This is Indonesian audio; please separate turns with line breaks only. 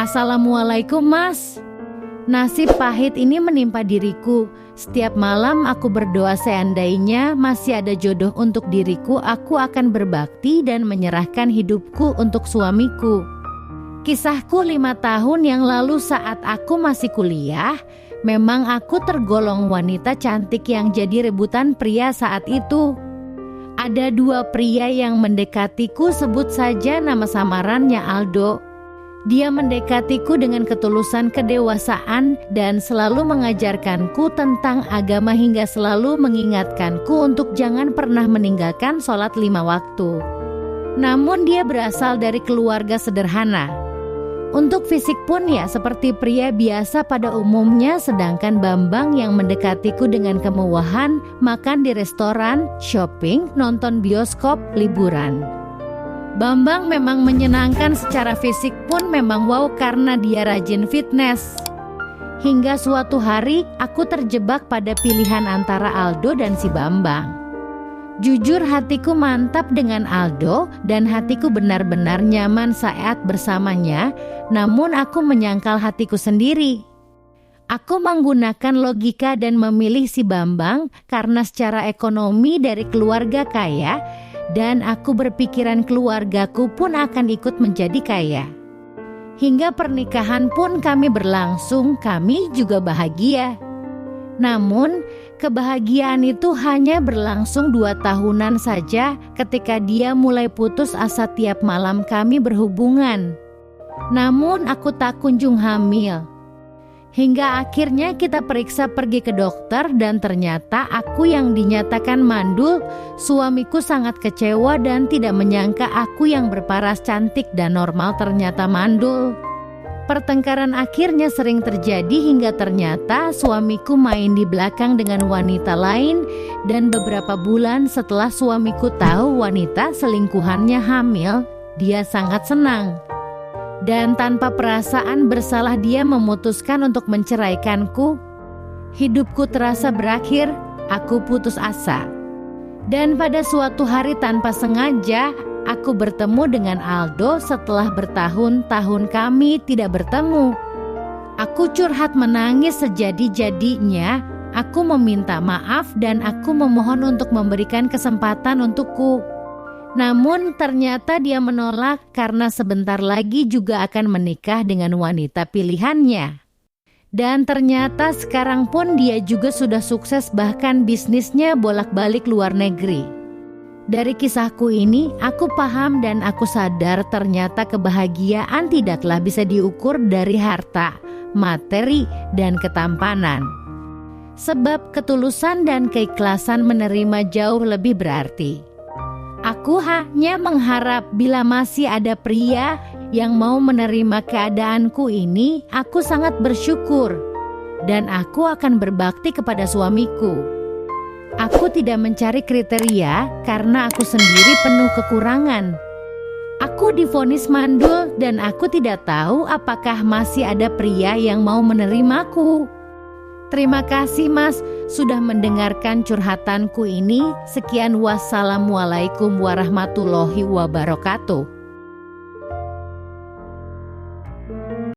Assalamualaikum Mas. Nasib pahit ini menimpa diriku. Setiap malam aku berdoa seandainya masih ada jodoh untuk diriku, aku akan berbakti dan menyerahkan hidupku untuk suamiku. Kisahku 5 tahun yang lalu saat aku masih kuliah, memang aku tergolong wanita cantik yang jadi rebutan pria saat itu. Ada 2 pria yang mendekatiku, sebut saja nama samarannya Aldo. Dia mendekatiku dengan ketulusan kedewasaan dan selalu mengajarkanku tentang agama hingga selalu mengingatkanku untuk jangan pernah meninggalkan sholat 5 waktu. Namun dia berasal dari keluarga sederhana. Untuk fisik pun ya seperti pria biasa pada umumnya, sedangkan Bambang yang mendekatiku dengan kemewahan, makan di restoran, shopping, nonton bioskop, liburan. Bambang memang menyenangkan secara fisik pun memang wow karena dia rajin fitness. Hingga suatu hari aku terjebak pada pilihan antara Aldo dan si Bambang. Jujur hatiku mantap dengan Aldo dan hatiku benar-benar nyaman saat bersamanya, namun aku menyangkal hatiku sendiri. Aku menggunakan logika dan memilih si Bambang karena secara ekonomi dari keluarga kaya, dan aku berpikiran keluargaku pun akan ikut menjadi kaya. Hingga pernikahan pun kami berlangsung, kami juga bahagia. Namun kebahagiaan itu hanya berlangsung 2 tahunan saja ketika dia mulai putus asa tiap malam kami berhubungan. Namun aku tak kunjung hamil. Hingga akhirnya kita periksa pergi ke dokter dan ternyata aku yang dinyatakan mandul. Suamiku sangat kecewa dan tidak menyangka aku yang berparas cantik dan normal ternyata mandul. Pertengkaran akhirnya sering terjadi hingga ternyata suamiku main di belakang dengan wanita lain, dan beberapa bulan setelah suamiku tahu wanita selingkuhannya hamil, dia sangat senang. Dan tanpa perasaan bersalah dia memutuskan untuk menceraikanku. Hidupku terasa berakhir, aku putus asa. Dan pada suatu hari tanpa sengaja, aku bertemu dengan Aldo setelah bertahun-tahun kami tidak bertemu. Aku curhat menangis sejadi-jadinya, aku meminta maaf dan aku memohon untuk memberikan kesempatan untukku. Namun ternyata dia menolak karena sebentar lagi juga akan menikah dengan wanita pilihannya. Dan ternyata sekarang pun dia juga sudah sukses, bahkan bisnisnya bolak-balik luar negeri. Dari kisahku ini aku paham dan aku sadar ternyata kebahagiaan tidaklah bisa diukur dari harta, materi, dan ketampanan. Sebab ketulusan dan keikhlasan menerima jauh lebih berarti. Aku hanya mengharap bila masih ada pria yang mau menerima keadaanku ini, aku sangat bersyukur dan aku akan berbakti kepada suamiku. Aku tidak mencari kriteria karena aku sendiri penuh kekurangan. Aku divonis mandul dan aku tidak tahu apakah masih ada pria yang mau menerimaku. Terima kasih Mas sudah mendengarkan curhatanku ini. Sekian, wassalamualaikum warahmatullahi wabarakatuh.